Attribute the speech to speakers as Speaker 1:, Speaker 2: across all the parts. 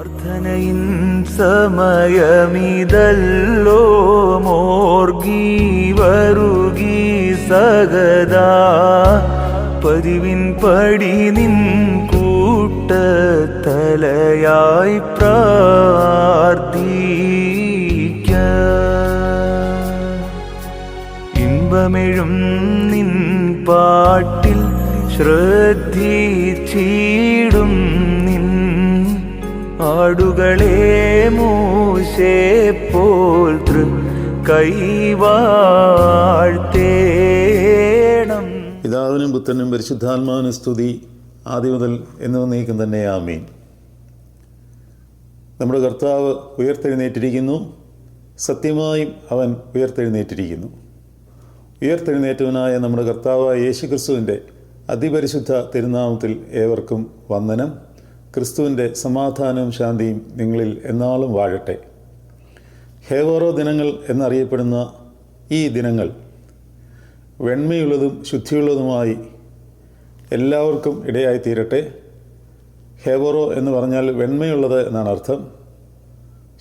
Speaker 1: പ്രാർത്ഥനയിൻ സമയമിതല്ലോ മോർഗി വരുകി സഗദാ പതിവിൻ പടി നിൻ കൂട്ടത്തലയായി പ്രാർത്ഥിക്ക ഇമ്പമെഴും നിൻ പാട്ടിൽ ശ്രദ്ധിച്ചിടും നിൻ ആടുകളെ മൂശേ പോൽ കൈവാഴ്ത്തേണം.
Speaker 2: പിതാവിനും പുത്രനും പരിശുദ്ധാത്മാവിനും സ്തുതി, ആദ്യം മുതൽ എന്നേക്കും തന്നെ ആമേൻ. നമ്മുടെ കർത്താവ് ഉയർത്തെഴുന്നേറ്റിരിക്കുന്നു, സത്യമായും അവൻ ഉയർത്തെഴുന്നേറ്റിരിക്കുന്നു. ഉയർത്തെഴുന്നേറ്റവനായ നമ്മുടെ കർത്താവായ യേശുക്രിസ്തുവിൻ്റെ അതിപരിശുദ്ധ തിരുനാമത്തിൽ ഏവർക്കും വന്ദനം. ക്രിസ്തുവിൻ്റെ സമാധാനവും ശാന്തിയും നിങ്ങളിൽ എന്നാളും വാഴട്ടെ. ഹേവോറോ ദിനങ്ങൾ എന്നറിയപ്പെടുന്ന ഈ ദിനങ്ങൾ വെണ്മയുള്ളതും ശുദ്ധിയുള്ളതുമായി എല്ലാവർക്കും ഇടയായിത്തീരട്ടെ. ഹേവോറോ എന്ന് പറഞ്ഞാൽ വെണ്മയുള്ളത് എന്നാണ് അർത്ഥം.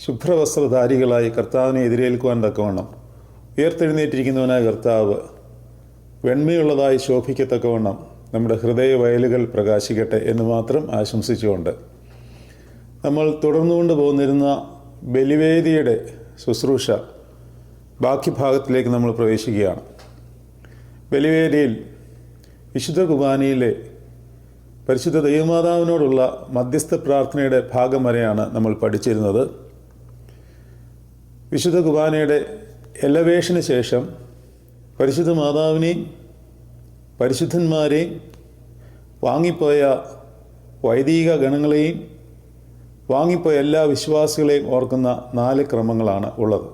Speaker 2: ശുഭ്രവസ്ത്രധാരികളായി കർത്താവിനെ എതിരേൽക്കുവാൻ തക്കവണ്ണം ഉയർത്തെഴുന്നേറ്റിരിക്കുന്നവനായ കർത്താവ് വെണ്മയുള്ളതായി ശോഭിക്കത്തക്കവണ്ണം നമ്മുടെ ഹൃദയ വയലുകൾ പ്രകാശിക്കട്ടെ എന്ന് മാത്രം ആശംസിച്ചുകൊണ്ട് നമ്മൾ തുടർന്നുകൊണ്ട് പോന്നിരുന്ന ബലിവേദിയുടെ ശുശ്രൂഷ ബാക്കി ഭാഗത്തിലേക്ക് നമ്മൾ പ്രവേശിക്കുകയാണ്. ബലിവേദിയിൽ വിശുദ്ധ കുർബാനയിലെ പരിശുദ്ധ ദൈവമാതാവിനോടുള്ള മധ്യസ്ഥ പ്രാർത്ഥനയുടെ ഭാഗം വരെയാണ് നമ്മൾ പഠിച്ചിരുന്നത്. വിശുദ്ധ കുർബാനയുടെ എലവേഷന് ശേഷം പരിശുദ്ധ മാതാവിനെയും പരിശുദ്ധന്മാരെയും വാങ്ങിപ്പോയ വൈദിക ഗണങ്ങളെയും വാങ്ങിപ്പോയ എല്ലാ വിശ്വാസികളെയും ഓർക്കുന്ന 4 ക്രമങ്ങളാണ് ഉള്ളത്.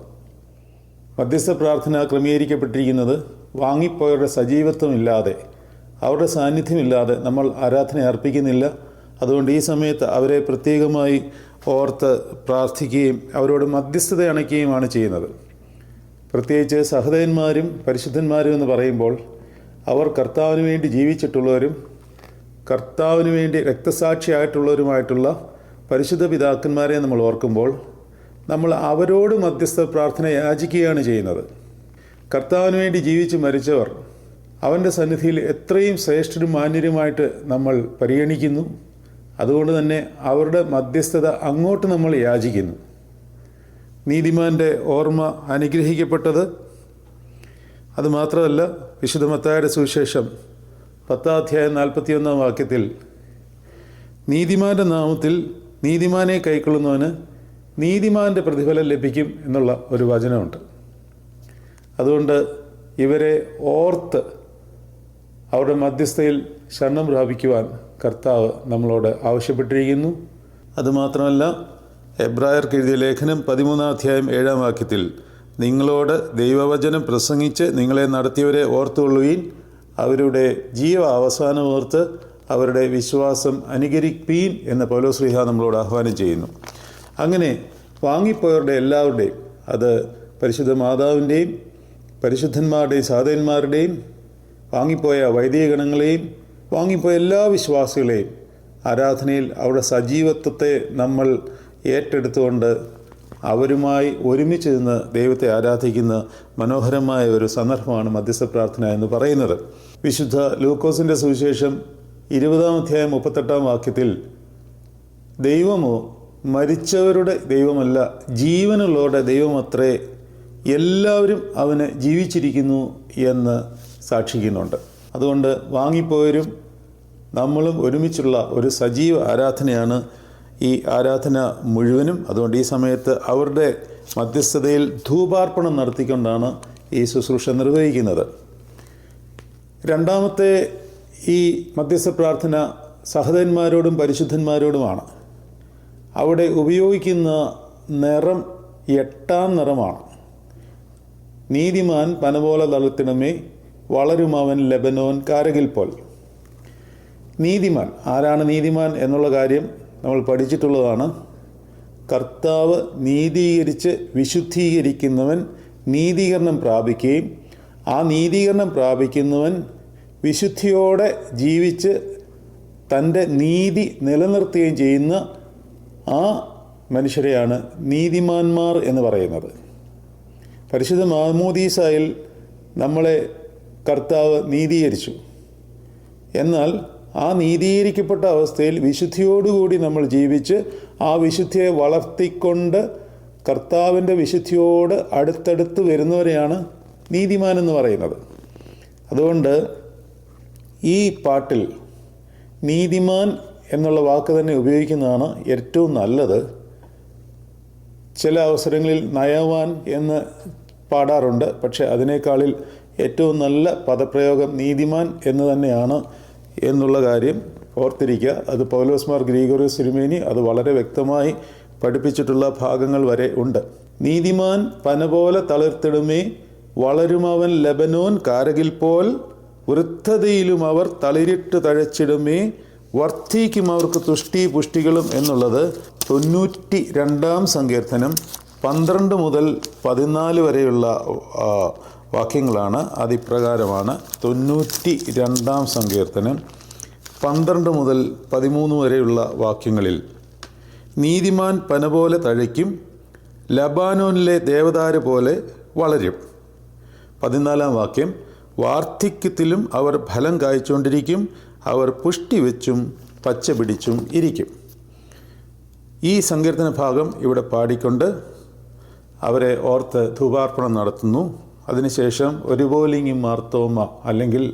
Speaker 2: മധ്യസ്ഥ പ്രാർത്ഥന ക്രമീകരിക്കപ്പെട്ടിരിക്കുന്നത് വാങ്ങിപ്പോയവരുടെ സജീവത്വമില്ലാതെ, അവരുടെ സാന്നിധ്യമില്ലാതെ നമ്മൾ ആരാധന അർപ്പിക്കുന്നില്ല. അതുകൊണ്ട് ഈ സമയത്ത് അവരെ പ്രത്യേകമായി ഓർത്ത് പ്രാർത്ഥിക്കുകയും അവരോട് മധ്യസ്ഥത അണയ്ക്കുകയുമാണ് ചെയ്യുന്നത്. പ്രത്യേകിച്ച് സഹോദരന്മാരും പരിശുദ്ധന്മാരും എന്ന് പറയുമ്പോൾ അവർ കർത്താവിന് വേണ്ടി ജീവിച്ചിട്ടുള്ളവരും കർത്താവിന് വേണ്ടി രക്തസാക്ഷിയായിട്ടുള്ളവരുമായിട്ടുള്ള പരിശുദ്ധ പിതാക്കന്മാരെ നമ്മൾ ഓർക്കുമ്പോൾ നമ്മൾ അവരോട് മധ്യസ്ഥ പ്രാർത്ഥന യാചിക്കുകയാണ് ചെയ്യുന്നത്. കർത്താവിന് വേണ്ടി ജീവിച്ച് മരിച്ചവർ അവൻ്റെ സന്നിധിയിൽ എത്രയും ശ്രേഷ്ഠരും മാന്യരുമായിട്ട് നമ്മൾ പരിഗണിക്കുന്നു. അതുകൊണ്ട് തന്നെ അവരുടെ മധ്യസ്ഥത അങ്ങോട്ട് നമ്മൾ യാചിക്കുന്നു. നീതിമാൻ്റെ ഓർമ്മ അനുഗ്രഹിക്കപ്പെട്ടത്. അതുമാത്രമല്ല, വിശുദ്ധ മത്തായിയുടെ സുവിശേഷം 10-ാം അധ്യായം 41-ാം വാക്യത്തിൽ നീതിമാൻ്റെ നാമത്തിൽ നീതിമാനെ കൈക്കൊള്ളുന്നവന് നീതിമാൻ്റെ പ്രതിഫലം ലഭിക്കും എന്നുള്ള ഒരു വചനമുണ്ട്. അതുകൊണ്ട് ഇവരെ ഓർത്ത് അവരുടെ മധ്യസ്ഥയിൽ ശരണം പ്രാപിക്കുവാൻ കർത്താവ് നമ്മളോട് ആവശ്യപ്പെട്ടിരിക്കുന്നു. അതുമാത്രമല്ല, എബ്രായർക്ക് എഴുതിയ ലേഖനം 13-ാം അധ്യായം 7-ാം വാക്യത്തിൽ നിങ്ങളോട് ദൈവവചനം പ്രസംഗിച്ച് നിങ്ങളെ നടത്തിയവരെ ഓർത്തുകൊള്ളുവീൻ, അവരുടെ ജീവ അവസാനം ഓർത്ത് അവരുടെ വിശ്വാസം അനുകരിപ്പീൻ എന്ന് പൗലോസ്ലീഹ നമ്മളോട് ആഹ്വാനം ചെയ്യുന്നു. അങ്ങനെ വാങ്ങിപ്പോയവരുടെ എല്ലാവരുടെയും, അത് പരിശുദ്ധ മാതാവിൻ്റെയും പരിശുദ്ധന്മാരുടെയും സാധകന്മാരുടെയും വാങ്ങിപ്പോയ വൈദിക ഗണങ്ങളെയും വാങ്ങിപ്പോയ എല്ലാ വിശ്വാസികളെയും ആരാധനയിൽ അവരുടെ സജീവത്വത്തെ നമ്മൾ ഏറ്റെടുത്തുകൊണ്ട് അവരുമായി ഒരുമിച്ച് നിന്ന് ദൈവത്തെ ആരാധിക്കുന്ന മനോഹരമായ ഒരു സന്ദർഭമാണ് മധ്യസ്ഥ പ്രാർത്ഥന എന്ന് പറയുന്നത്. വിശുദ്ധ ലൂക്കോസിൻ്റെ സുവിശേഷം 20-ാം അധ്യായം 38-ാം വാക്യത്തിൽ ദൈവമോ മരിച്ചവരുടെ ദൈവമല്ല, ജീവനുള്ളവരുടെ ദൈവമത്രേ, എല്ലാവരും അവന് ജീവിച്ചിരിക്കുന്നു എന്ന് സാക്ഷിക്കുന്നുണ്ട്. അതുകൊണ്ട് വാങ്ങിപ്പോയവരും നമ്മളും ഒരുമിച്ചുള്ള ഒരു സജീവ ആരാധനയാണ് ഈ ആരാധന മുഴുവനും. അതുകൊണ്ട് ഈ സമയത്ത് അവരുടെ മധ്യസ്ഥതയിൽ ധൂപാർപ്പണം നടത്തിക്കൊണ്ടാണ് ഈ ശുശ്രൂഷ നിർവഹിക്കുന്നത്. രണ്ടാമത്തെ ഈ മധ്യസ്ഥ പ്രാർത്ഥന സഹോദരന്മാരോടും പരിശുദ്ധന്മാരോടുമാണ്. അവിടെ ഉപയോഗിക്കുന്ന നിറം 8-ാം നിറമാണ്. നീതിമാൻ പനപോലെ തളുത്തിണമേ, വളരും അവൻ ലെബനോൻ കാരകിൽ പോൽ. നീതിമാൻ ആരാണ്? നീതിമാൻ എന്നുള്ള കാര്യം നമ്മൾ പഠിച്ചിട്ടുള്ളതാണ്. കർത്താവ് നീതീകരിച്ച് വിശുദ്ധീകരിക്കുന്നവൻ നീതീകരണം പ്രാപിക്കുകയും ആ നീതീകരണം പ്രാപിക്കുന്നവൻ വിശുദ്ധിയോടെ ജീവിച്ച് തൻ്റെ നീതി നിലനിർത്തുകയും ചെയ്യുന്ന ആ മനുഷ്യരെയാണ് നീതിമാന്മാർ എന്ന് പറയുന്നത്. പരിശുദ്ധ മാമോദീസായിൽ നമ്മളെ കർത്താവ് നീതീകരിച്ചു. എന്നാൽ ആ നീതീകരിക്കപ്പെട്ട അവസ്ഥയിൽ വിശുദ്ധിയോടുകൂടി നമ്മൾ ജീവിച്ച് ആ വിശുദ്ധിയെ വളർത്തിക്കൊണ്ട് കർത്താവിൻ്റെ വിശുദ്ധിയോട് അടുത്തടുത്ത് വരുന്നവരെയാണ് നീതിമാൻ എന്ന് പറയുന്നത്. അതുകൊണ്ട് ഈ പാട്ടിൽ നീതിമാൻ എന്നുള്ള വാക്ക് തന്നെ ഉപയോഗിക്കുന്നതാണ് ഏറ്റവും നല്ലത്. ചില അവസരങ്ങളിൽ നയവാൻ എന്ന് പാടാറുണ്ട്. പക്ഷെ അതിനേക്കാളിൽ ഏറ്റവും നല്ല പദപ്രയോഗം നീതിമാൻ എന്ന് തന്നെയാണ് എന്നുള്ള കാര്യം ഓർത്തിരിക്കുക. അത് പൗലോസ് മാർ ഗ്രിഗോറിയോസ് തിരുമേനി അത് വളരെ വ്യക്തമായി പഠിപ്പിച്ചിട്ടുള്ള ഭാഗങ്ങൾ വരെ ഉണ്ട്. നീതിമാൻ പന പോലെ തളിർത്തിടുമേ, വളരുമവൻ ലെബനോൻ കാരകിൽ പോൽ, വൃദ്ധതയിലും അവർ തളിരിട്ട് തഴച്ചിടുമേ, വർദ്ധിക്കും അവർക്ക് തുഷ്ടി പുഷ്ടികളും എന്നുള്ളത് 92-ാം സങ്കീർത്തനം 12 മുതൽ 14 വരെയുള്ള വാക്യങ്ങളാണ്. അതിപ്രകാരമാണ് 92-ാം സങ്കീർത്തനം 12 മുതൽ 13 വരെയുള്ള വാക്യങ്ങളിൽ: നീതിമാൻ പന പോലെ തഴയ്ക്കും, ലബാനോനിലെ ദേവദാരു പോലെ വളരും. 14-ാം വാക്യം: വാർദ്ധക്യത്തിലും അവർ ഫലം കായ്ച്ചുകൊണ്ടിരിക്കും, അവർ പുഷ്ടി വെച്ചും പച്ച പിടിച്ചും ഇരിക്കും. ഈ സങ്കീർത്തന ഭാഗം ഇവിടെ പാടിക്കൊണ്ട് അവരെ ഓർത്ത് ധൂപാർപ്പണം നടത്തുന്നു. അതിനുശേഷം ഒരുപോലിങ്ങും മാർത്തോമ അല്ലെങ്കിൽ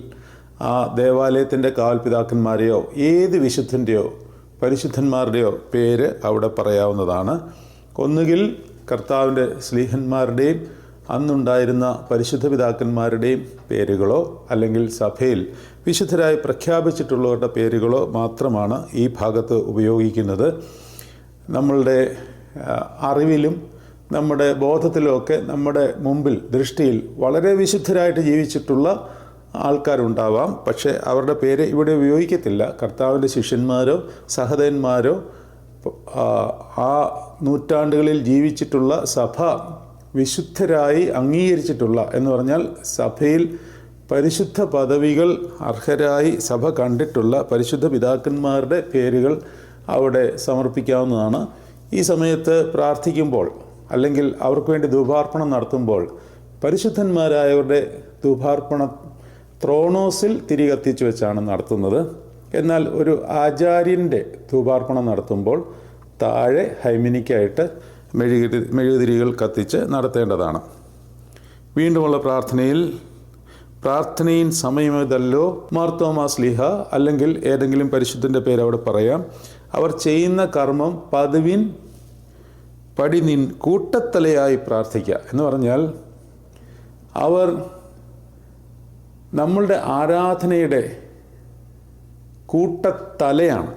Speaker 2: ആ ദേവാലയത്തിൻ്റെ കാവൽപിതാക്കന്മാരെയോ ഏത് വിശുദ്ധൻ്റെയോ പരിശുദ്ധന്മാരുടെയോ പേര് അവിടെ പറയാവുന്നതാണ്. ഒന്നുകിൽ കർത്താവിൻ്റെ സ്ലീഹന്മാരുടെയും അന്നുണ്ടായിരുന്ന പരിശുദ്ധ പിതാക്കന്മാരുടെയും പേരുകളോ അല്ലെങ്കിൽ സഭയിൽ വിശുദ്ധരായി പ്രഖ്യാപിച്ചിട്ടുള്ളവരുടെ പേരുകളോ മാത്രമാണ് ഈ ഭാഗത്ത് ഉപയോഗിക്കുന്നത്. നമ്മളുടെ അറിവിലും നമ്മുടെ ബോധത്തിലുമൊക്കെ നമ്മുടെ മുമ്പിൽ ദൃഷ്ടിയിൽ വളരെ വിശുദ്ധരായിട്ട് ജീവിച്ചിട്ടുള്ള ആൾക്കാരുണ്ടാവാം. പക്ഷേ അവരുടെ പേര് ഇവിടെ ഉപയോഗിക്കത്തില്ല. കർത്താവിൻ്റെ ശിഷ്യന്മാരോ സഹോദരന്മാരോ ആ നൂറ്റാണ്ടുകളിൽ ജീവിച്ചിട്ടുള്ള സഭ വിശുദ്ധരായി അംഗീകരിച്ചിട്ടുള്ള എന്ന് പറഞ്ഞാൽ സഭയിൽ പരിശുദ്ധ പദവികൾ അർഹരായി സഭ കണ്ടിട്ടുള്ള പരിശുദ്ധ പിതാക്കന്മാരുടെ പേരുകൾ അവിടെ സമർപ്പിക്കാവുന്നതാണ്. ഈ സമയത്ത് പ്രാർത്ഥിക്കുമ്പോൾ അല്ലെങ്കിൽ അവർക്ക് വേണ്ടി ധൂപാർപ്പണം നടത്തുമ്പോൾ പരിശുദ്ധന്മാരായവരുടെ ധൂപാർപ്പണം ത്രോണോസിൽ തിരി കത്തിച്ചു വെച്ചാണ് നടത്തുന്നത്. എന്നാൽ ഒരു ആചാര്യൻ്റെ ധൂപാർപ്പണം നടത്തുമ്പോൾ താഴെ ഹൈമിനിക്കായിട്ട് മെഴുകുതിരികൾ കത്തിച്ച് നടത്തേണ്ടതാണ്. വീണ്ടുമുള്ള പ്രാർത്ഥനയിൽ സമയമതല്ലോ മാർത്തോമാ സ്ലീഹ അല്ലെങ്കിൽ ഏതെങ്കിലും പരിശുദ്ധൻ്റെ പേര് അവിടെ പറയാം. അവർ ചെയ്യുന്ന കർമ്മം പതിവിൻ പടി നിൻ കൂട്ടത്തലയായി പ്രാർത്ഥിക്കുക എന്ന് പറഞ്ഞാൽ അവർ നമ്മളുടെ ആരാധനയുടെ കൂട്ടത്തലയാണ്.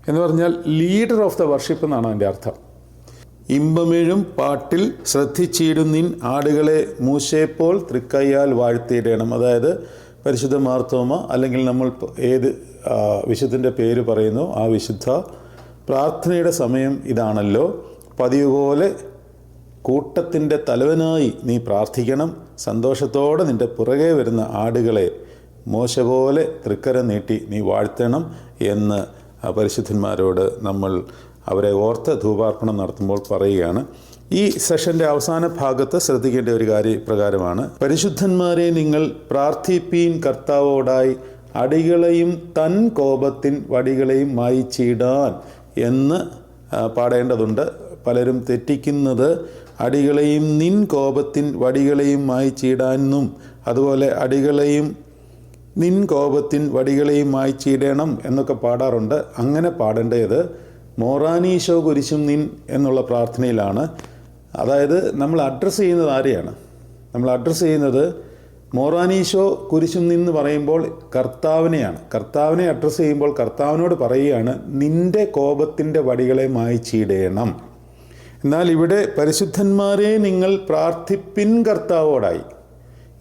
Speaker 2: എന്ന് പറഞ്ഞാൽ ലീഡർ ഓഫ് ദ വർഷിപ്പ് എന്നാണ് അതിൻ്റെ അർത്ഥം. ഇമ്പമെഴും പാട്ടിൽ ശ്രദ്ധിച്ചിടുന്നിൻ ആടുകളെ മൂശയെപ്പോൾ തൃക്കയ്യാൽ വാഴ്ത്തിയിടണം. അതായത് പരിശുദ്ധ മാർത്തോമ അല്ലെങ്കിൽ നമ്മൾ ഏത് വിശുദ്ധൻ്റെ പേര് പറയുന്നു ആ വിശുദ്ധ പ്രാർത്ഥനയുടെ സമയം ഇതാണല്ലോ. പതിവ് പോലെ കൂട്ടത്തിൻ്റെ തലവനായി നീ പ്രാർത്ഥിക്കണം. സന്തോഷത്തോടെ നിൻ്റെ പുറകെ വരുന്ന ആടുകളെ മോശ പോലെ തൃക്കരം നീട്ടി നീ വാഴ്ത്തണം എന്ന് പരിശുദ്ധന്മാരോട് നമ്മൾ അവരെ ഓർത്ത് ധൂപാർപ്പണം നടത്തുമ്പോൾ പറയുകയാണ്. ഈ സെഷൻ്റെ അവസാന ഭാഗത്ത് ശ്രദ്ധിക്കേണ്ട ഒരു പ്രകാരമാണ്: പരിശുദ്ധന്മാരെ നിങ്ങൾ പ്രാർത്ഥിപ്പീൻ കർത്താവോടായി, അടികളെയും തൻ കോപത്തിൻ വടികളെയും മായിച്ചിടാൻ എന്ന് പാടേണ്ടതുണ്ട്. പലരും തെറ്റിക്കുന്നത് അടികളെയും നിൻ കോപത്തിൻ വടികളെയും മായിച്ചിടാനും അതുപോലെ അടികളെയും നിൻ കോപത്തിൻ വടികളെയും മായിച്ചിടണം എന്നൊക്കെ പാടാറുണ്ട്. അങ്ങനെ പാടേണ്ടത് മോറാനീശോ കുരിശും നിൻ എന്നുള്ള പ്രാർത്ഥനയിലാണ്. അതായത് നമ്മൾ അഡ്രസ്സ് ചെയ്യുന്നത് ആരെയാണ്? നമ്മൾ അഡ്രസ്സ് ചെയ്യുന്നത് മോറാനീശോ കുരിശും നിന്ന് പറയുമ്പോൾ കർത്താവിനെയാണ്. കർത്താവിനെ അഡ്രസ്സ് ചെയ്യുമ്പോൾ കർത്താവിനോട് പറയുകയാണ് നിൻ്റെ കോപത്തിൻ്റെ വടികളെ മായിച്ചിടേണം. എന്നാൽ ഇവിടെ പരിശുദ്ധന്മാരെ നിങ്ങൾ പ്രാർത്ഥിപ്പിൻ കർത്താവോടായി.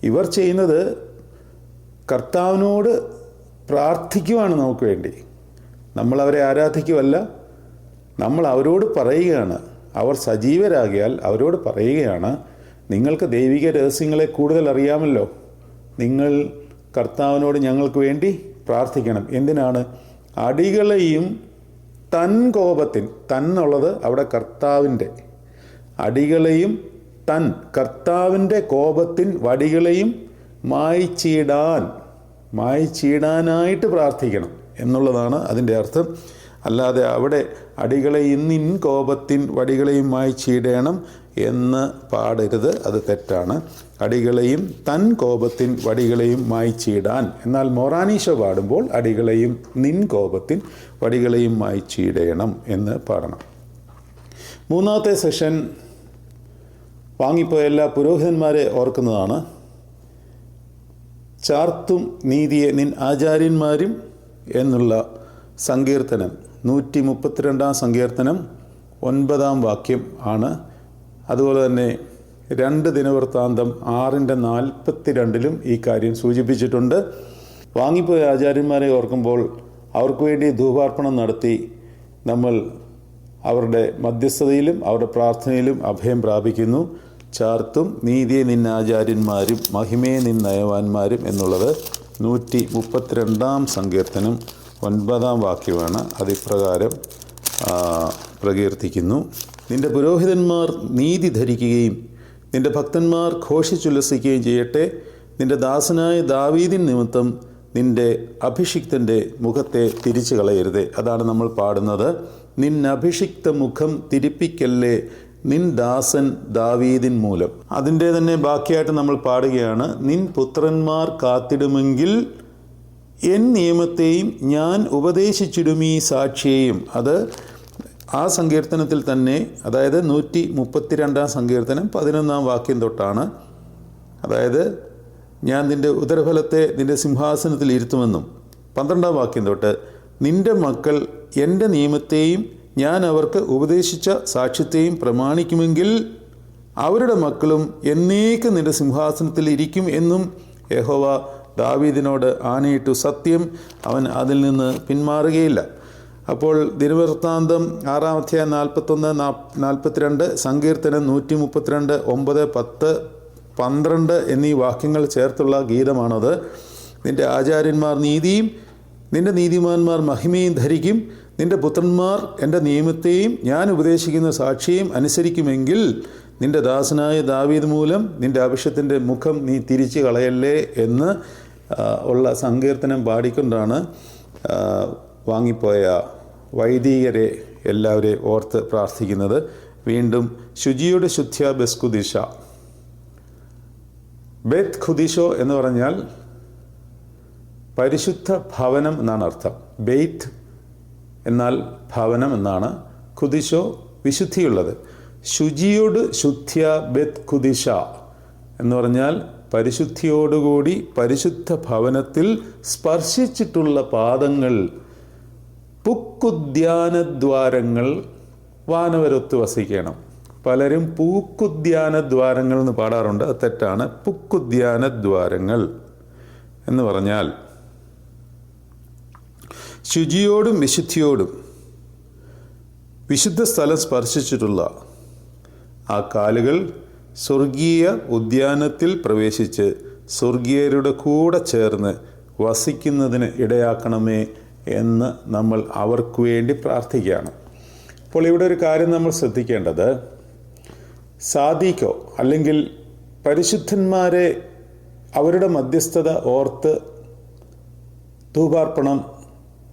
Speaker 2: ഇവർ ചെയ്യുന്നത് കർത്താവിനോട് പ്രാർത്ഥിക്കുവാണ് നമുക്ക് വേണ്ടി. നമ്മളവരെ ആരാധിക്കുവല്ല, നമ്മൾ അവരോട് പറയുകയാണ്. അവർ സജീവരാകിയാൽ അവരോട് പറയുകയാണ് നിങ്ങൾക്ക് ദൈവിക രഹസ്യങ്ങളെ കൂടുതൽ അറിയാമല്ലോ, നിങ്ങൾ കർത്താവിനോട് ഞങ്ങൾക്ക് വേണ്ടി പ്രാർത്ഥിക്കണം. എന്തിനാണ്? അടികളെയും തൻ കോപത്തിൻ, തന്നുള്ളത് അവിടെ കർത്താവിൻ്റെ, അടികളെയും തൻ കർത്താവിൻ്റെ കോപത്തിൻ വടികളെയും മായ്ച്ചിടാനായിട്ട് പ്രാർത്ഥിക്കണം എന്നുള്ളതാണ് അതിൻ്റെ അർത്ഥം. അല്ലാതെ അവിടെ അടികളെയും നിൻ കോപത്തിൻ വടികളെയും മായ്ച്ചിടണം എന്ന് പാടരുത്, അത് തെറ്റാണ്. അടികളെയും തൻ കോപത്തിൻ വടികളെയും മായ്ച്ചിടാൻ. എന്നാൽ മൊറാനീശോ പാടുമ്പോൾ അടികളെയും നിൻ കോപത്തിൻ വടികളെയും മായ്ച്ചിടണം എന്ന് പാടണം. മൂന്നാമത്തെ സെഷൻ വാങ്ങിപ്പോയ എല്ലാ പുരോഹിതന്മാരെ ഓർക്കുന്നതാണ്. ചാർത്തും നീതിയെ നിൻ ആചാര്യന്മാരും എന്നുള്ള സങ്കീർത്തനം 132 സങ്കീർത്തനം 9 വാക്യം ആണ്. അതുപോലെ തന്നെ 2 ദിനവൃത്താന്തം 6:42 ഈ കാര്യം സൂചിപ്പിച്ചിട്ടുണ്ട്. വാങ്ങിപ്പോയ ആചാര്യന്മാരെ ഓർക്കുമ്പോൾ അവർക്ക് വേണ്ടി ധൂപാർപ്പണം നടത്തി നമ്മൾ അവരുടെ മധ്യസ്ഥതയിലും അവരുടെ പ്രാർത്ഥനയിലും അഭയം പ്രാപിക്കുന്നു. ചാർത്തും നീതിയെ നിൻ ആചാര്യന്മാരും മഹിമയെ നിൻ നയവാന്മാരും എന്നുള്ളത് 132 സങ്കീർത്തനം 9 വാക്യമാണ്. അതിപ്രകാരം പ്രകീർത്തിക്കുന്നു. നിന്റെ പുരോഹിതന്മാർ നീതി ധരിക്കുകയും നിന്റെ ഭക്തന്മാർ ഘോഷിച്ചുല്ലസിക്കുകയും ചെയ്യട്ടെ. നിന്റെ ദാസനായ ദാവീദിൻ നിമിത്തം നിന്റെ അഭിഷിക്തൻ്റെ മുഖത്തെ തിരിച്ചു കളയരുതേ. അതാണ് നമ്മൾ പാടുന്നത്. നിൻ അഭിഷിക്ത മുഖം തിരിപ്പിക്കല്ലേ നിൻ ദാസൻ ദാവീദിൻ മൂലം. അതിൻ്റെ തന്നെ ബാക്കിയായിട്ട് നമ്മൾ പാടുകയാണ്. നിൻ പുത്രന്മാർ കാത്തിടുമെങ്കിൽ എൻ നിയമത്തെയും ഞാൻ ഉപദേശിച്ചിടുമീ സാക്ഷിയെയും. അത് ആ സങ്കീർത്തനത്തിൽ തന്നെ, അതായത് 132 സങ്കീർത്തനം 11 വാക്യം തൊട്ടാണ്. അതായത് ഞാൻ നിൻ്റെ ഉദരഫലത്തെ നിൻ്റെ സിംഹാസനത്തിൽ ഇരുത്തുമെന്നും 12 വാക്യം തൊട്ട് നിൻ്റെ മക്കൾ എൻ്റെ നിയമത്തെയും ഞാൻ അവർക്ക് ഉപദേശിച്ച സാക്ഷ്യത്തെയും പ്രമാണിക്കുമെങ്കിൽ അവരുടെ മക്കളും എന്നേക്കും നിൻ്റെ സിംഹാസനത്തിൽ ഇരിക്കും എന്നും യഹോവ ദാവീദിനോട് ആണയിട്ടു. സത്യം, അവൻ അതിൽ നിന്ന് പിന്മാറുകയില്ല. അപ്പോൾ ദിനവൃത്താന്തം 6:41-42 സങ്കീർത്തനം 132 9 10 12 എന്നീ വാക്യങ്ങൾ ചേർത്തുള്ള ഗീതമാണത്. നിൻ്റെ ആചാര്യന്മാർ നീതിയും നിൻ്റെ നീതിമാന്മാർ മഹിമയും ധരിക്കും. നിൻ്റെ പുത്രന്മാർ എൻ്റെ നിയമത്തെയും ഞാൻ ഉപദേശിക്കുന്ന സാക്ഷിയും അനുസരിക്കുമെങ്കിൽ നിൻ്റെ ദാസനായ ദാവീദ് മൂലം നിൻ്റെ അഭിഷത്തിൻ്റെ മുഖം നീ തിരിച്ചു കളയല്ലേ എന്ന് ഉള്ള സങ്കീർത്തനം പാടിക്കൊണ്ടാണ് വാങ്ങിപ്പോയ വൈദികരെ എല്ലാവരെയും ഓർത്ത് പ്രാർത്ഥിക്കുന്നത്. വീണ്ടും ശുചിയുടെ ശുദ്ധ്യ ബെസ്കുദിശ. ബെത് ഖുദിശോ എന്ന് പറഞ്ഞാൽ പരിശുദ്ധ ഭവനം എന്നാണ് അർത്ഥം. ബെയ്ത്ത് എന്നാൽ ഭവനം എന്നാണ്. ഖുദിശോ വിശുദ്ധിയുള്ളത്. ശുചിയോട് ശുദ്ധ്യ ബെത് ഖുദിശ എന്ന് പറഞ്ഞാൽ പരിശുദ്ധിയോടുകൂടി പരിശുദ്ധ ഭവനത്തിൽ സ്പർശിച്ചിട്ടുള്ള പാദങ്ങൾ, പുക്കുദ്യാനദ്വാരങ്ങൾ വാനവരൊത്ത് വസിക്കണം. പലരും പൂക്കുദ്യാനദ്വാരങ്ങൾ എന്ന് പാടാറുണ്ട്, അത് തെറ്റാണ്. പുക്കുദ്യാനദ്വാരങ്ങൾ എന്ന് പറഞ്ഞാൽ ശുചിയോടും വിശുദ്ധിയോടും വിശുദ്ധ സ്ഥലം സ്പർശിച്ചിട്ടുള്ള ആ കാലുകൾ സ്വർഗീയ ഉദ്യാനത്തിൽ പ്രവേശിച്ച് സ്വർഗീയരുടെ കൂടെ ചേർന്ന് വസിക്കുന്നതിന് ഇടയാക്കണമേ എന്ന് നമ്മൾ അവർക്ക് വേണ്ടി പ്രാർത്ഥിക്കുകയാണ്. അപ്പോൾ ഇവിടെ ഒരു കാര്യം നമ്മൾ ശ്രദ്ധിക്കേണ്ടത്, സാദിക്കോ അല്ലെങ്കിൽ പരിശുദ്ധന്മാരെ അവരുടെ മധ്യസ്ഥത ഓർത്ത് ധൂപാർപ്പണം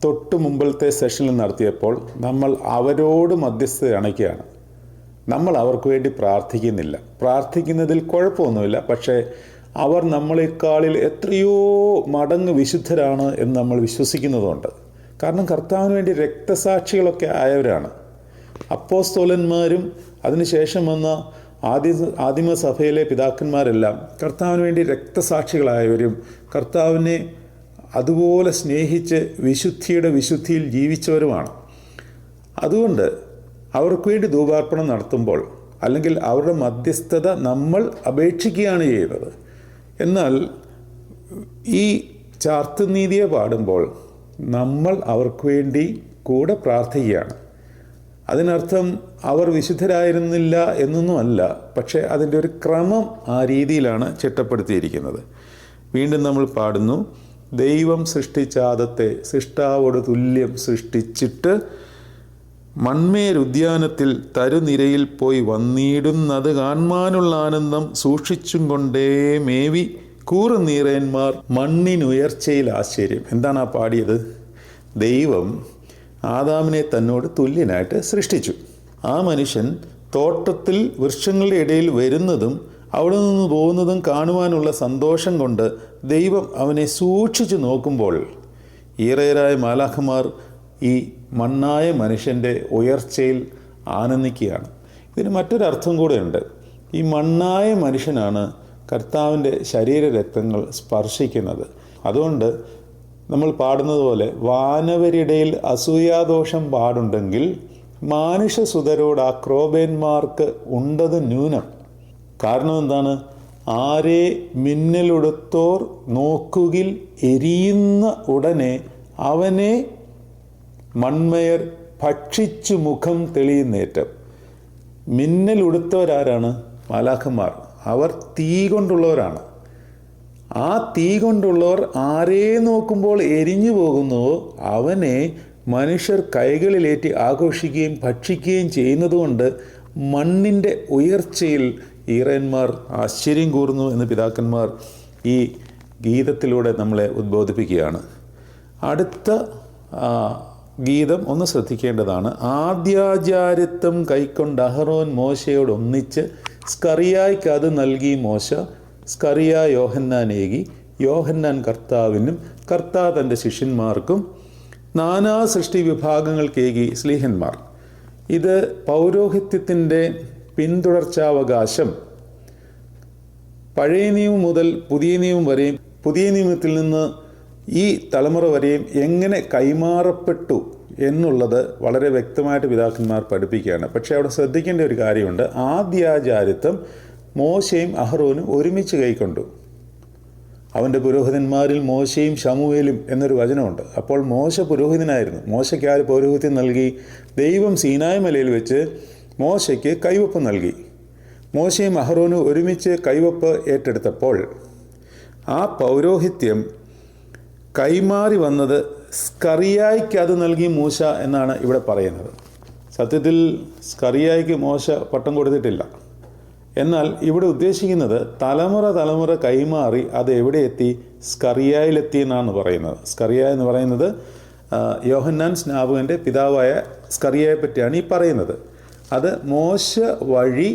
Speaker 2: തൊട്ട് മുമ്പിലത്തെ സെഷനിൽ നടത്തിയപ്പോൾ നമ്മൾ അവരോട് മധ്യസ്ഥത അണയ്ക്കുകയാണ്. നമ്മൾ അവർക്ക് വേണ്ടി പ്രാർത്ഥിക്കുന്നില്ല. പ്രാർത്ഥിക്കുന്നതിൽ കുഴപ്പമൊന്നുമില്ല. പക്ഷേ അവർ നമ്മളെക്കാളിൽ എത്രയോ മടങ്ങ് വിശുദ്ധരാണ് എന്ന് നമ്മൾ വിശ്വസിക്കുന്നതുകൊണ്ട്. കാരണം കർത്താവിന് വേണ്ടി രക്തസാക്ഷികളൊക്കെ ആയവരാണ്. അപ്പോസ്തോലന്മാരും അതിനുശേഷം വന്ന ആദിമസഭയിലെ പിതാക്കന്മാരെല്ലാം കർത്താവിന് വേണ്ടി രക്തസാക്ഷികളായവരും കർത്താവിനെ അതുപോലെ സ്നേഹിച്ച് വിശുദ്ധിയിൽ ജീവിച്ചവരുമാണ്. അതുകൊണ്ട് അവർക്ക് വേണ്ടി ധൂപാർപ്പണം നടത്തുമ്പോൾ അല്ലെങ്കിൽ അവരുടെ മധ്യസ്ഥത നമ്മൾ അപേക്ഷിക്കുകയാണ് ചെയ്യുന്നത്. എന്നാൽ ഈ ചാർത്തുനീതിയെ പാടുമ്പോൾ നമ്മൾ അവർക്ക് വേണ്ടി കൂടെ പ്രാർത്ഥിക്കുകയാണ്. അതിനർത്ഥം അവർ വിശുദ്ധരായിരുന്നില്ല എന്നൊന്നുമല്ല, പക്ഷേ അതിൻ്റെ ഒരു ക്രമം ആ രീതിയിലാണ് ചിട്ടപ്പെടുത്തിയിരിക്കുന്നത്. വീണ്ടും നമ്മൾ പാടുന്നു, ദൈവം സൃഷ്ടിച്ച ആദത്തെ സൃഷ്ടാവോട് തുല്യം സൃഷ്ടിച്ചിട്ട് മൺമേലുദ്യാനത്തിൽ തരുനിരയിൽ പോയി വന്നിടുന്നത് കാൺമാനുള്ള ആനന്ദം സൂക്ഷിച്ചും കൊണ്ടേ മേവി കൂറുനീറന്മാർ മണ്ണിനുയർച്ചയിൽ ആശ്ചര്യം. എന്താണ് ആ പാടിയത്? ദൈവം ആദാമിനെ തന്നോട് തുല്യനായിട്ട് സൃഷ്ടിച്ചു. ആ മനുഷ്യൻ തോട്ടത്തിൽ വൃക്ഷങ്ങളുടെ ഇടയിൽ വരുന്നതും അവിടെ നിന്ന് പോകുന്നതും കാണുവാനുള്ള സന്തോഷം കൊണ്ട് ദൈവം അവനെ സൂക്ഷിച്ചു നോക്കുമ്പോൾ ഈറേരായ മാലാഖമാർ ഈ മണ്ണായ മനുഷ്യൻ്റെ ഉയർച്ചയിൽ ആനന്ദിക്കുകയാണ്. ഇതിന് മറ്റൊരർത്ഥം കൂടെയുണ്ട്. ഈ മണ്ണായ മനുഷ്യനാണ് കർത്താവിൻ്റെ ശരീരരക്തങ്ങൾ സ്പർശിക്കുന്നത്. അതുകൊണ്ട് നമ്മൾ പാടുന്നത് പോലെ വാനവരിടയിൽ അസൂയാദോഷം പാടുണ്ടെങ്കിൽ മാനുഷസുതരോട് ആ ക്രോബേന്മാർക്ക് ഉണ്ടത് ന്യൂനം. കാരണം എന്താണ്? ആരെ മിന്നലുടുത്തോർ നോക്കുകിൽ എരിയുന്ന ഉടനെ അവനെ മൺമയർ ഭക്ഷിച്ചു മുഖം തെളിയുന്നേറ്റം. മിന്നലുടുത്തവരാരാണ്? മാലാഖമാർ. അവർ തീ കൊണ്ടുള്ളവരാണ്. ആ തീ കൊണ്ടുള്ളവർ ആരെ നോക്കുമ്പോൾ എരിഞ്ഞു പോകുന്നുവോ അവനെ മനുഷ്യർ കൈകളിലേറ്റി ആഘോഷിക്കുകയും ഭക്ഷിക്കുകയും ചെയ്യുന്നതുകൊണ്ട് മണ്ണിൻ്റെ ഉയർച്ചയിൽ ഈറന്മാർ ആശ്ചര്യം കൂറുന്നു എന്ന് പിതാക്കന്മാർ ഈ ഗീതത്തിലൂടെ നമ്മളെ ഉദ്ബോധിപ്പിക്കുകയാണ്. അടുത്ത ഗീതം ഒന്ന് ശ്രദ്ധിക്കേണ്ടതാണ്. ആദ്യാചാര്യത്വം കൈക്കൊണ്ട് അഹറോൻ മോശയോട് ഒന്നിച്ച് സ്കറിയായ്ക്ക് അത് നൽകി മോശ സ്കറിയ യോഹന്നാനേകി, യോഹന്നാൻ കർത്താവിനും കർത്താവ് തൻ്റെ ശിഷ്യന്മാർക്കും നാനാ സൃഷ്ടി വിഭാഗങ്ങൾക്കേകി സ്ലീഹന്മാർ. ഇത് പൗരോഹിത്യത്തിൻ്റെ പിന്തുടർച്ചാവകാശം പഴയ നിയമം മുതൽ പുതിയ നിയമം വരെയും പുതിയ നിയമത്തിൽ നിന്ന് ഈ തലമുറ വരെയും എങ്ങനെ കൈമാറപ്പെട്ടു എന്നുള്ളത് വളരെ വ്യക്തമായിട്ട് പിതാക്കന്മാർ പഠിപ്പിക്കുകയാണ്. പക്ഷേ അവിടെ ശ്രദ്ധിക്കേണ്ട ഒരു കാര്യമുണ്ട്. ആദ്യാചാര്യത്വം മോശയും അഹ്റോനും ഒരുമിച്ച് കൈക്കൊണ്ടു. അവൻ്റെ പുരോഹിതന്മാരിൽ മോശയും ശമൂവേലും എന്നൊരു വചനമുണ്ട്. അപ്പോൾ മോശ പുരോഹിതനായിരുന്നു. മോശയ്ക്ക് ആര് പൗരോഹിത്യം നൽകി? ദൈവം സീനായ് മലയിൽ വെച്ച് മോശയ്ക്ക് കൈവപ്പ് നൽകി. മോശയും അഹ്റോനും ഒരുമിച്ച് കൈവപ്പ് ഏറ്റെടുത്തപ്പോൾ ആ പൗരോഹിത്യം കൈമാറി വന്നത് സ്കറിയായ്ക്ക് അത് നൽകി മൂശ എന്നാണ് ഇവിടെ പറയുന്നത്. സത്യത്തിൽ സ്കറിയായ്ക്ക് മോശ പട്ടം കൊടുത്തിട്ടില്ല. എന്നാൽ ഇവിടെ ഉദ്ദേശിക്കുന്നത് തലമുറ കൈമാറി അത് എവിടെ എത്തി? സ്കറിയായിലെത്തി എന്നാണ് പറയുന്നത്. സ്കറിയ എന്ന് പറയുന്നത് യോഹന്നാൻ സ്നാപകൻ്റെ പിതാവായ സ്കറിയയെ പറ്റിയാണ് ഈ പറയുന്നത്. അത് മോശ വഴി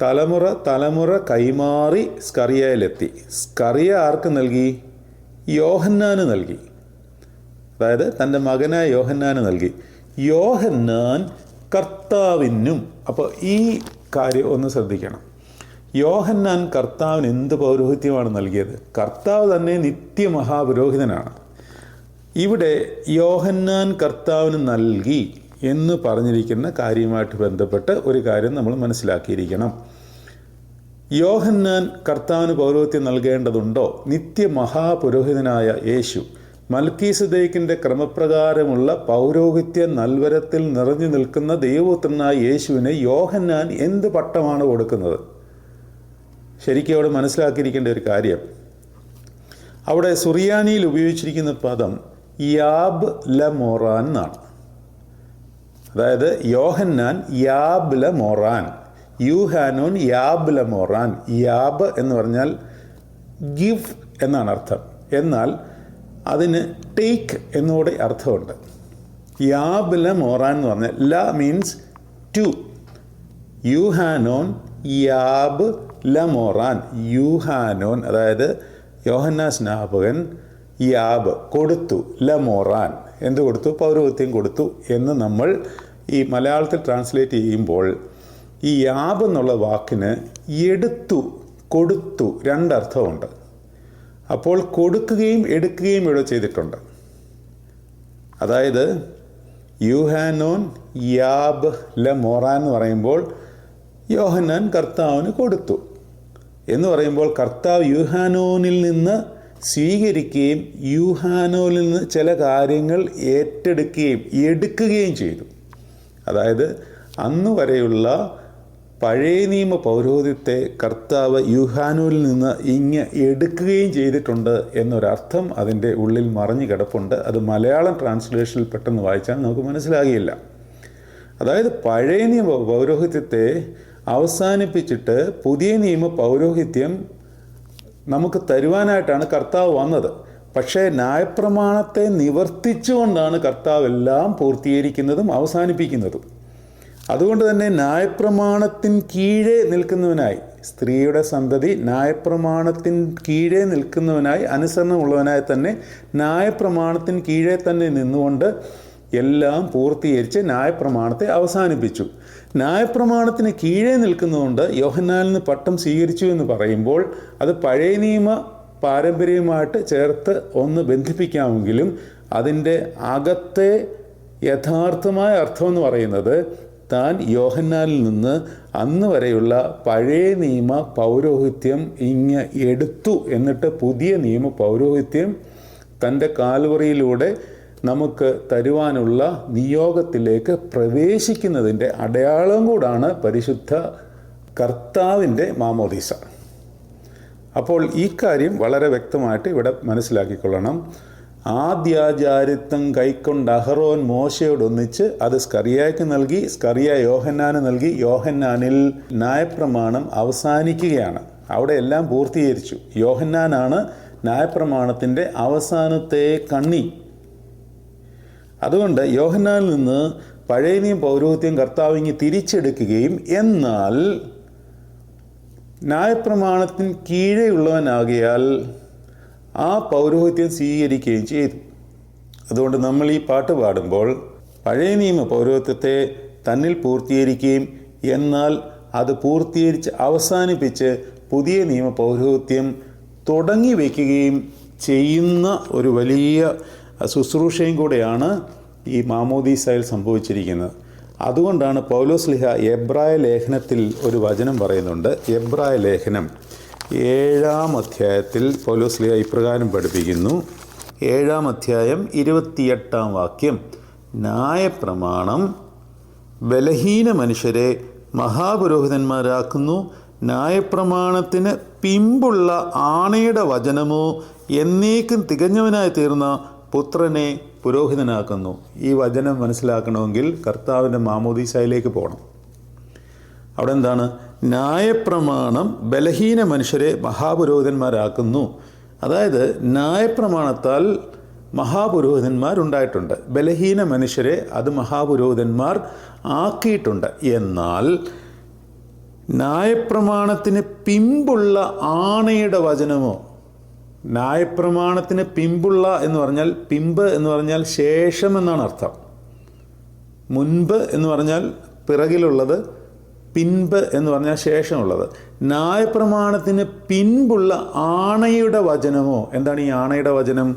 Speaker 2: തലമുറ കൈമാറി സ്കറിയയിലെത്തി. സ്കറിയ ആർക്ക് നൽകി? യോഹന്നാന് നൽകി. അതായത് തൻ്റെ മകനായ യോഹന്നാന് നൽകി. യോഹന്നാൻ കർത്താവിനും. അപ്പോൾ ഈ കാര്യം ഒന്ന് ശ്രദ്ധിക്കണം. യോഹന്നാൻ കർത്താവിന് എന്ത് പൗരോഹിത്യമാണ് നൽകിയത്? കർത്താവ് തന്നെ നിത്യമഹാപുരോഹിതനാണ്. ഇവിടെ യോഹന്നാൻ കർത്താവിന് നൽകി എന്ന് പറഞ്ഞിരിക്കുന്ന കാര്യമായിട്ട് ബന്ധപ്പെട്ട് ഒരു കാര്യം നമ്മൾ മനസ്സിലാക്കിയിരിക്കണം. യോഹന്നാൻ കർത്താവിന് പൗരോഹിത്യം നൽകേണ്ടതുണ്ടോ? നിത്യമഹാപുരോഹിതനായ യേശു മൽക്കീസദേക്കിൻ്റെ ക്രമപ്രകാരമുള്ള പൗരോഹിത്യ നൽവരത്തിൽ നിറഞ്ഞു നിൽക്കുന്ന ദൈവപുത്രനായ യേശുവിന് യോഹന്നാൻ എന്ത് പട്ടമാണ് കൊടുക്കുന്നത്? ശരിക്കും അവിടെ മനസ്സിലാക്കിയിരിക്കേണ്ട ഒരു കാര്യം, അവിടെ സുറിയാനിയിൽ ഉപയോഗിച്ചിരിക്കുന്ന പദം യാബ് ലമോറാൻ എന്നാണ്. അതായത് യോഹന്നാൻ യാബ് ലമോറാൻ, യൂഹാനോൻ യാബ് ലമോറാൻ. യാബ് എന്ന് പറഞ്ഞാൽ ഗിവ് എന്നാണ് അർത്ഥം. എന്നാൽ അതിന് ടേക്ക് എന്നൂടെ അർത്ഥമുണ്ട്. യാബ് ലമോറാൻ എന്ന് പറഞ്ഞാൽ ല മീൻസ് ടു. യൂഹാനോൻ യാബ് ലമോറാൻ. യൂഹാനോൻ അതായത് യോഹന്നാൻ സ്നാപകൻ യാബ് കൊടുത്തു, ലമോറാൻ എന്ത് കൊടുത്തു? പൗരോഹിത്യം കൊടുത്തു എന്ന് നമ്മൾ ഈ മലയാളത്തിൽ ട്രാൻസ്ലേറ്റ് ചെയ്യുമ്പോൾ ഈ യാബ് എന്നുള്ള വാക്കിന് എടുത്തു, കൊടുത്തു രണ്ടർത്ഥമുണ്ട്. അപ്പോൾ കൊടുക്കുകയും എടുക്കുകയും ഇവിടെ ചെയ്തിട്ടുണ്ട്. അതായത് യൂഹാനോൻ യാബ് ലമോറാൻ എന്ന് പറയുമ്പോൾ യോഹന്നാൻ കർത്താവിന് കൊടുത്തു എന്ന് പറയുമ്പോൾ കർത്താവ് യൂഹാനോനിൽ നിന്ന് സ്വീകരിക്കുകയും യൂഹാനോനിൽ നിന്ന് ചില കാര്യങ്ങൾ ഏറ്റെടുക്കുകയും എടുക്കുകയും ചെയ്തു. അതായത് അന്ന് വരെയുള്ള പഴയ നിയമ പൗരോഹിത്യത്തെ കർത്താവ് യൂഹാനോനിൽ നിന്ന് എടുക്കുകയും ചെയ്തിട്ടുണ്ട് എന്നൊരർത്ഥം അതിൻ്റെ ഉള്ളിൽ മറഞ്ഞു കിടപ്പുണ്ട്. അത് മലയാളം ട്രാൻസ്ലേഷനിൽ പെട്ടെന്ന് വായിച്ചാൽ നമുക്ക് മനസ്സിലാകില്ല. അതായത് പഴയ നിയമ പൗരോഹിത്യത്തെ അവസാനിപ്പിച്ചിട്ട് പുതിയ നിയമ പൗരോഹിത്യം നമുക്ക് തരുവാനായിട്ടാണ് കർത്താവ് വന്നത്. പക്ഷേ ന്യായപ്രമാണത്തെ നിവർത്തിച്ചുകൊണ്ടാണ് കർത്താവ് എല്ലാം പൂർത്തീകരിക്കുന്നതും അവസാനിപ്പിക്കുന്നതും. അതുകൊണ്ട് തന്നെ ന്യായപ്രമാണത്തിന് കീഴേ നിൽക്കുന്നവനായി, സ്ത്രീയുടെ സന്തതി ന്യായപ്രമാണത്തിന് കീഴേ നിൽക്കുന്നവനായി, അനുസരണമുള്ളവനായി തന്നെ ന്യായപ്രമാണത്തിന് കീഴേ തന്നെ നിന്നുകൊണ്ട് എല്ലാം പൂർത്തീകരിച്ച് ന്യായപ്രമാണത്തെ അവസാനിപ്പിച്ചു. ന്യായപ്രമാണത്തിന് കീഴേ നിൽക്കുന്നതുകൊണ്ട് യോഹന്നാനിൽ നിന്ന് പട്ടം സ്വീകരിച്ചു എന്ന് പറയുമ്പോൾ അത് പഴയ നിയമ പാരമ്പര്യവുമായിട്ട് ചേർത്ത് ഒന്ന് ബന്ധിപ്പിക്കാമെങ്കിലും അതിൻ്റെ അകത്തെ യഥാർത്ഥമായ അർത്ഥം എന്ന് പറയുന്നത് താൻ യോഹന്നാനിൽ നിന്ന് അന്ന് വരെയുള്ള പഴയ നിയമ പൗരോഹിത്യം എടുത്തു, എന്നിട്ട് പുതിയ നിയമ പൗരോഹിത്യം തൻ്റെ കാൽവറിയിലൂടെ നമുക്ക് തരുവാനുള്ള നിയോഗത്തിലേക്ക് പ്രവേശിക്കുന്നതിൻ്റെ അടയാളം കൂടാണ് പരിശുദ്ധ കർത്താവിൻ്റെ മാമോദീസ. അപ്പോൾ ഈ കാര്യം വളരെ വ്യക്തമായിട്ട് ഇവിടെ മനസ്സിലാക്കിക്കൊള്ളണം. ആദ്യാചാരിത്വം കൈക്കൊണ്ട് അഹറോൻ മോശയോടൊന്നിച്ച് അത് സ്കറിയായ്ക്ക് നൽകി, സ്കറിയ യോഹന്നാന് നൽകി. യോഹന്നാനിൽ ന്യായപ്രമാണം അവസാനിക്കുകയാണ്. അവിടെ എല്ലാം പൂർത്തീകരിച്ചു. യോഹന്നാനാണ് ന്യായപ്രമാണത്തിൻ്റെ അവസാനത്തെ കണ്ണി. അതുകൊണ്ട് യോഹന്നാനിൽ നിന്ന് പഴയ നിയമ പൗരോഹിത്യം കർത്താവിങ്ങി തിരിച്ചെടുക്കുകയും എന്നാൽ ന്യായപ്രമാണത്തിന് കീഴെയുള്ളവനാകിയാൽ ആ പൗരോഹിത്യം സ്വീകരിക്കുകയും ചെയ്തു. അതുകൊണ്ട് നമ്മൾ ഈ പാട്ട് പാടുമ്പോൾ പഴയ നിയമ പൗരോഹിത്യത്തെ തന്നിൽ പൂർത്തീകരിക്കുകയും എന്നാൽ അത് പൂർത്തീകരിച്ച് അവസാനിപ്പിച്ച് പുതിയ നിയമ പൗരോഹിത്യം തുടങ്ങി വയ്ക്കുകയും ചെയ്യുന്ന ഒരു വലിയ ശുശ്രൂഷയും കൂടെയാണ് ഈ മാമോദീസയിൽ സംഭവിച്ചിരിക്കുന്നത്. അതുകൊണ്ടാണ് പൗലോസ് ശ്ലീഹ എബ്രായ ലേഖനത്തിൽ ഒരു വചനം പറയുന്നുണ്ട്. എബ്രായ ലേഖനം 7-ാം അധ്യായത്തിൽ പൗലോസ് ശ്ലീഹ ഇപ്രകാരം പഠിപ്പിക്കുന്നു. 7-ാം അധ്യായം 28-ാം വാക്യം, ന്യായപ്രമാണം ബലഹീന മനുഷ്യരെ മഹാപുരോഹിതന്മാരാക്കുന്നു, ന്യായപ്രമാണത്തിന് പിമ്പുള്ള ആണയുടെ വചനമോ എന്നേക്കും തികഞ്ഞവനായി തീർന്ന പുത്രനെ പുരോഹിതനാക്കുന്നു. ഈ വചനം മനസ്സിലാക്കണമെങ്കിൽ കർത്താവിൻ്റെ മാമോദീസയിലേക്ക് പോകണം. അവിടെ എന്താണ്? ന്യായപ്രമാണം ബലഹീന മനുഷ്യരെ മഹാപുരോഹിതന്മാരാക്കുന്നു. അതായത് ന്യായപ്രമാണത്താൽ മഹാപുരോഹിതന്മാരുണ്ടായിട്ടുണ്ട്, ബലഹീന മനുഷ്യരെ അത് മഹാപുരോഹിതന്മാർ ആക്കിയിട്ടുണ്ട്. എന്നാൽ ന്യായപ്രമാണത്തിന് പിമ്പുള്ള ആണയുടെ വചനമോ, ന്യായപ്രമാണത്തിന് പിമ്പുള്ള എന്ന് പറഞ്ഞാൽ, പിമ്പ് എന്ന് പറഞ്ഞാൽ ശേഷം എന്നാണ് അർത്ഥം. മുൻപ് എന്ന് പറഞ്ഞാൽ പിറകിലുള്ളത്, പിൻപ് എന്ന് പറഞ്ഞാൽ ശേഷമുള്ളത്. ന്യായപ്രമാണത്തിന് പിൻപുള്ള ആണയുടെ വചനമോ. എന്താണ് ഈ ആണയുടെ വചനം?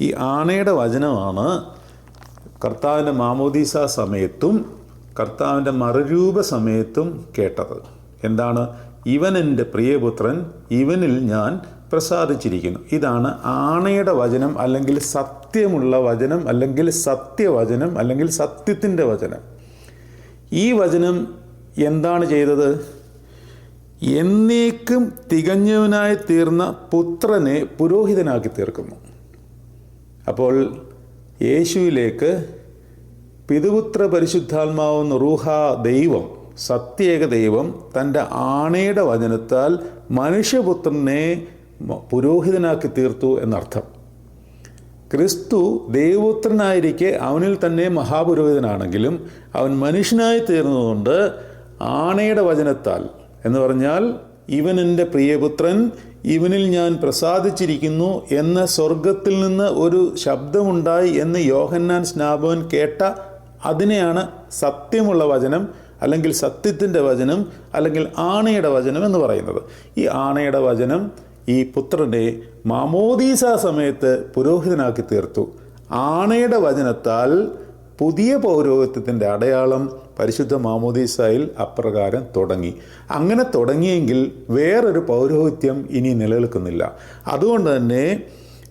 Speaker 2: ഈ ആണയുടെ വചനമാണ് കർത്താവിൻ്റെ മാമോദീസ സമയത്തും കർത്താവിൻ്റെ മറുരൂപ സമയത്തും കേട്ടത്. എന്താണ്? ഇവൻ എൻ്റെ പ്രിയപുത്രൻ, ഇവനിൽ ഞാൻ പ്രസാദിച്ചിരിക്കുന്നു. ഇതാണ് ആണയുടെ വചനം, അല്ലെങ്കിൽ സത്യമുള്ള വചനം, അല്ലെങ്കിൽ സത്യവചനം, അല്ലെങ്കിൽ സത്യത്തിൻ്റെ വചനം. ഈ വചനം എന്താണ് ചെയ്തത്? എന്നേക്കും തികഞ്ഞവനായി തീർന്ന പുത്രനെ പുരോഹിതനാക്കി തീർക്കുന്നു. അപ്പോൾ യേശുവിലേക്ക് പിതൃപുത്ര പരിശുദ്ധാത്മാവെന്ന റൂഹ ദൈവം, സത്യേക ദൈവം തൻ്റെ ആണയുടെ വചനത്താൽ മനുഷ്യപുത്രനെ പുരോഹിതനാക്കി തീർത്തു എന്നർത്ഥം. ക്രിസ്തു ദൈവപുത്രനായിരിക്കെ അവനിൽ തന്നെ മഹാപുരോഹിതനാണെങ്കിലും അവൻ മനുഷ്യനായി തീർന്നതുകൊണ്ട് ആണയുടെ വചനത്താൽ, എന്ന് പറഞ്ഞാൽ ഇവൻ എൻ്റെ പ്രിയപുത്രൻ, ഇവനിൽ ഞാൻ പ്രസാദിച്ചിരിക്കുന്നു എന്ന സ്വർഗത്തിൽ നിന്ന് ഒരു ശബ്ദമുണ്ടായി എന്ന് യോഹന്നാൻ സ്നാപകൻ കേട്ട അതിനെയാണ് സത്യമുള്ള വചനം, അല്ലെങ്കിൽ സത്യത്തിൻ്റെ വചനം, അല്ലെങ്കിൽ ആണയുടെ വചനം എന്ന് പറയുന്നത്. ഈ ആണയുടെ വചനം ഈ പുത്രനെ മാമോദീസ സമയത്ത് പുരോഹിതനാക്കി തീർത്തു. ആണയുടെ വചനത്താൽ പുതിയ പൗരോഹിത്യത്തിൻ്റെ അടയാളം പരിശുദ്ധ മാമോദീസയിൽ അപ്രകാരം തുടങ്ങി. അങ്ങനെ തുടങ്ങിയെങ്കിൽ വേറൊരു പൗരോഹിത്യം ഇനി നിലനിൽക്കുന്നില്ല. അതുകൊണ്ട് തന്നെ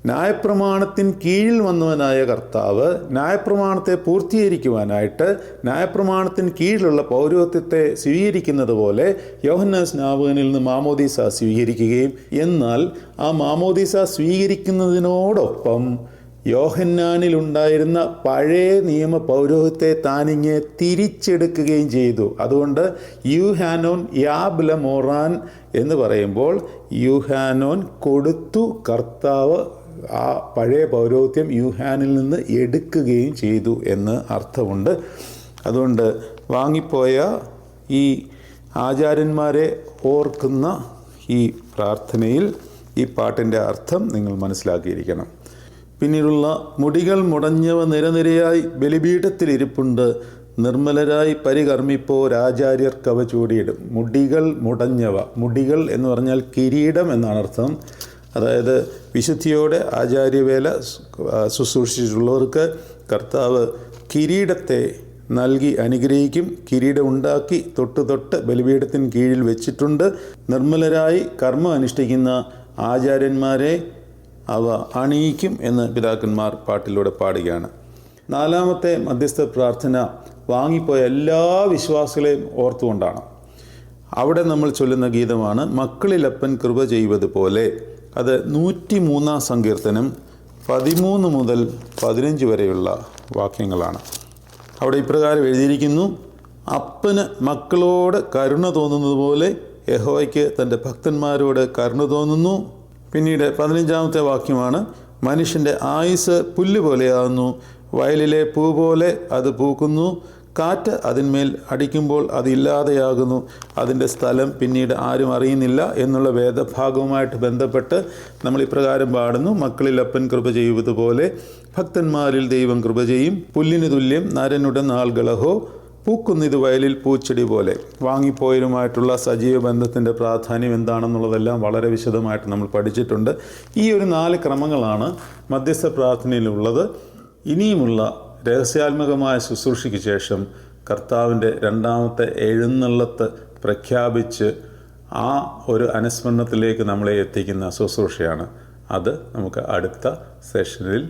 Speaker 2: ന്യായപ്രമാണത്തിന് കീഴിൽ വന്നവനായ കർത്താവ് ന്യായപ്രമാണത്തെ പൂർത്തീകരിക്കുവാനായിട്ട് ന്യായപ്രമാണത്തിന് കീഴിലുള്ള പൗരോഹിത്യത്തെ സ്വീകരിക്കുന്നത് പോലെ യോഹന്നാൻ സ്നാപകനിൽ നിന്ന് മാമോദീസ സ്വീകരിക്കുകയും, എന്നാൽ ആ മാമോദീസ സ്വീകരിക്കുന്നതിനോടൊപ്പം യോഹന്നാനിലുണ്ടായിരുന്ന പഴയ നിയമ പൗരോഹിത്യത്തെ താനിങ്ങ് തിരിച്ചെടുക്കുകയും ചെയ്തു. അതുകൊണ്ട് യൂഹാനോൻ യാബ്ല മോറാൻ എന്ന് പറയുമ്പോൾ യൂഹാനോൻ കൊടുത്തു, കർത്താവ് ആ പഴയ പൗരോഹിത്യം യൂഹാനിൽ നിന്ന് എടുക്കുകയും ചെയ്തു എന്ന് അർത്ഥമുണ്ട്. അതുകൊണ്ട് വാങ്ങിപ്പോയ ഈ ആചാര്യന്മാരെ ഓർക്കുന്ന ഈ പ്രാർത്ഥനയിൽ ഈ പാട്ടിൻ്റെ അർത്ഥം നിങ്ങൾ മനസ്സിലാക്കിയിരിക്കണം. പിന്നീടുള്ള മുടികൾ മുടഞ്ഞവ നിരനിരയായി ബലിപീഠത്തിലിരിപ്പുണ്ട്, നിർമ്മലരായി പരികർമ്മിപ്പോരാചാര്യർക്കവ ചൂടിയിടും. മുടികൾ മുടഞ്ഞവ, മുടികൾ എന്ന് പറഞ്ഞാൽ കിരീടം എന്നാണ് അർത്ഥം. അതായത് വിശുദ്ധിയോടെ ആചാര്യവേല ശുശ്രൂഷിച്ചിട്ടുള്ളവർക്ക് കർത്താവ് കിരീടത്തെ നൽകി അനുഗ്രഹിക്കും. കിരീടം ഉണ്ടാക്കി തൊട്ട് ബലിപീഠത്തിന് കീഴിൽ വെച്ചിട്ടുണ്ട്. നിർമ്മലരായി കർമ്മം അനുഷ്ഠിക്കുന്ന ആചാര്യന്മാരെ അവ അണിയിക്കും എന്ന് പിതാക്കന്മാർ പാട്ടിലൂടെ പാടുകയാണ്. നാലാമത്തെ മധ്യസ്ഥ പ്രാർത്ഥന വാങ്ങിപ്പോയ എല്ലാ വിശ്വാസികളെയും ഓർത്തുകൊണ്ടാണ്. അവിടെ നമ്മൾ ചൊല്ലുന്ന ഗീതമാണ് മക്കളിലപ്പൻ കൃപ ചെയ്യുവതുപോലെ. അത് 103 സങ്കീർത്തനം 13 മുതൽ 15 വരെയുള്ള വാക്യങ്ങളാണ്. അവിടെ ഇപ്രകാരം എഴുതിയിരിക്കുന്നു: അപ്പന് മക്കളോട് കരുണ തോന്നുന്നത് പോലെ യഹോവയ്ക്ക് തൻ്റെ ഭക്തന്മാരോട് കരുണ തോന്നുന്നു. പിന്നീട് 15-ാമത്തെ വാക്യമാണ്: മനുഷ്യൻ്റെ ആയുസ് പുല്ല് പോലെയാകുന്നു, വയലിലെ പൂ പോലെ അത് പൂക്കുന്നു, കാറ്റ് അതിന്മേൽ അടിക്കുമ്പോൾ അതില്ലാതെയാകുന്നു, അതിൻ്റെ സ്ഥലം പിന്നീട് ആരും അറിയുന്നില്ല എന്നുള്ള വേദഭാഗവുമായിട്ട് ബന്ധപ്പെട്ട് നമ്മൾ ഇപ്രകാരം പാടുന്നു: മക്കളിൽ അപ്പൻ കൃപ ചെയ്യുന്നതുപോലെ ഭക്തന്മാരിൽ ദൈവം കൃപ ചെയ്യും. പുല്ലിന് തുല്യം നരനുടെ നാൾകളഹോ, പൂക്കുന്നിത് വയലിൽ പൂച്ചെടി പോലെ. വാങ്ങിപ്പോയരുമായിട്ടുള്ള സജീവ ബന്ധത്തിൻ്റെ പ്രാധാന്യം എന്താണെന്നുള്ളതെല്ലാം വളരെ വിശദമായിട്ട് നമ്മൾ പഠിച്ചിട്ടുണ്ട്. ഈ ഒരു 4 ക്രമങ്ങളാണ് മധ്യസ്ഥ പ്രാർത്ഥനയിലുള്ളത്. ഇനിയുമുള്ള രഹസ്യാത്മകമായ ശുശ്രൂഷയ്ക്ക് ശേഷം കർത്താവിൻ്റെ 2ാമത്തെ എഴുന്നള്ളത്ത് പ്രഖ്യാപിച്ച് ആ ഒരു അനുസ്മരണത്തിലേക്ക് നമ്മളെ എത്തിക്കുന്ന ശുശ്രൂഷയാണ്. അത് നമുക്ക് അടുത്ത സെഷനിൽ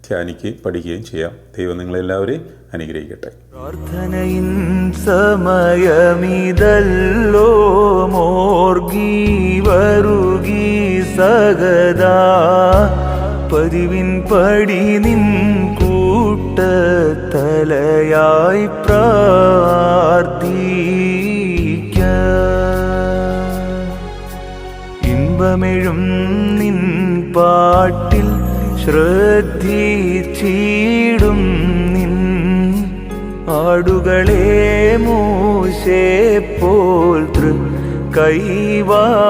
Speaker 2: ധ്യാനിക്കുകയും പഠിക്കുകയും ചെയ്യാം. ദൈവം നിങ്ങളെല്ലാവരെയും അനുഗ്രഹിക്കട്ടെ.
Speaker 1: പ്രാർത്ഥനയിൻ സമയമിതല്ലോ, മോർഗി വരുകി സഗദാ, പതിവിൻ പടി നിൻ കൂട്ടത്തലയായി പ്രാർത്ഥിക്ക. ഇമ്പമെഴും നിൻ പാട്ടിൽ ശ്രദ്ധിച്ചിടും നിൻ ആടുകളെ മൂശേ പോൽ കൈവാഴ്ത്തേണം.